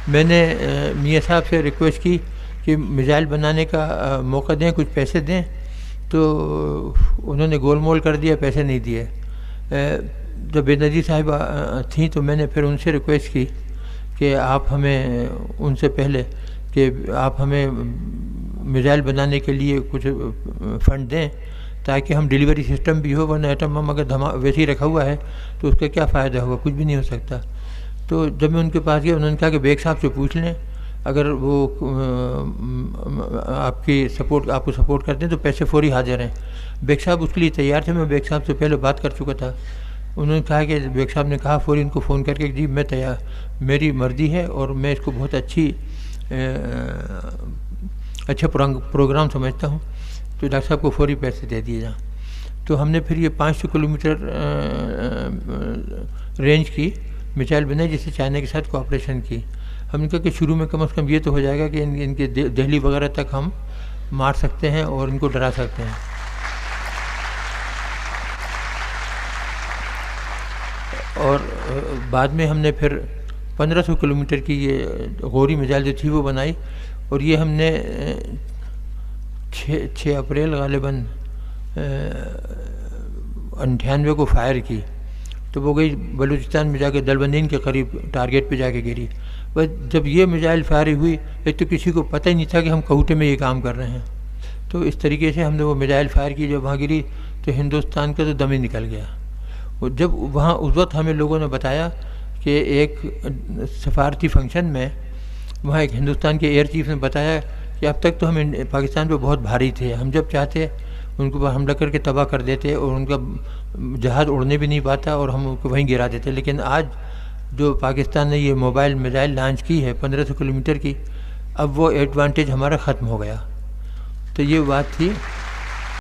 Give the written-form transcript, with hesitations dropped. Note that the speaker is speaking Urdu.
میں نے میاں صاحب سے ریکویسٹ کی کہ میزائل بنانے کا موقع دیں، کچھ پیسے دیں، تو انہوں نے گول مول کر دیا، پیسے نہیں دیے۔ جب بے نظیر صاحبہ تھیں تو میں نے پھر ان سے ریکویسٹ کی کہ آپ ہمیں ان سے پہلے کہ آپ ہمیں میزائل بنانے کے لیے کچھ فنڈ دیں تاکہ ہم ڈیلیوری سسٹم بھی ہو، ورنہ ایٹم بم اگر ویسے ہی رکھا ہوا ہے تو اس کا کیا فائدہ ہوگا، کچھ بھی نہیں ہو سکتا۔ تو جب میں ان کے پاس گیا انہوں نے کہا کہ بیگ صاحب سے پوچھ لیں، اگر وہ آپ کو سپورٹ کرتے ہیں تو پیسے فوری حاضر ہیں۔ بیگ صاحب اس کے لیے تیار تھے، میں بیگ صاحب سے پہلے بات کر چکا تھا۔ انہوں نے کہا کہ بیگ صاحب نے کہا فوری ان کو فون کر کے جی میں تیار، میری مرضی ہے اور میں اس کو بہت اچھا پروگرام سمجھتا ہوں، تو ڈاکٹر صاحب کو فوری پیسے دے دیے جائیں۔ تو ہم نے پھر یہ 500 کلومیٹر رینج کی میزائل بنائی، جس سے چائنا کے ساتھ کوآپریشن کی۔ ہم نے کہا کہ شروع میں کم از کم یہ تو ہو جائے گا کہ ان کے دہلی وغیرہ تک ہم مار سکتے ہیں اور ان کو ڈرا سکتے ہیں۔ اور بعد میں ہم نے پھر 1500 کلومیٹر کی یہ غوری میزائل جو تھی وہ بنائی، اور یہ ہم نے 6 اپریل غالباً 98 کو فائر کی، تو وہ گئی بلوچستان میں جا کے دلبندین کے قریب ٹارگیٹ پہ جا کے گری۔ بس جب یہ میزائل فائر ہوئی ایک تو کسی کو پتہ ہی نہیں تھا کہ ہم کوہوٹے میں یہ کام کر رہے ہیں، تو اس طریقے سے ہم نے وہ میزائل فائر کی، جب وہاں گری تو ہندوستان کا تو دم ہی نکل گیا۔ اور جب وہاں اس وقت ہمیں لوگوں نے بتایا کہ ایک سفارتی فنکشن میں وہاں ایک ہندوستان کے ایئر چیف نے بتایا کہ اب تک تو ہم پاکستان پہ بہت بھاری تھے، ہم جب چاہتے ان کو حملہ کر کے تباہ کر دیتے اور ان کا جہاز اڑنے بھی نہیں پاتا اور ہم ان کو وہیں گرا دیتے، لیکن آج جو پاکستان نے یہ موبائل میزائل لانچ کی ہے 1500 کلومیٹر کی، اب وہ ایڈوانٹیج ہمارا ختم ہو گیا۔ تو یہ بات تھی۔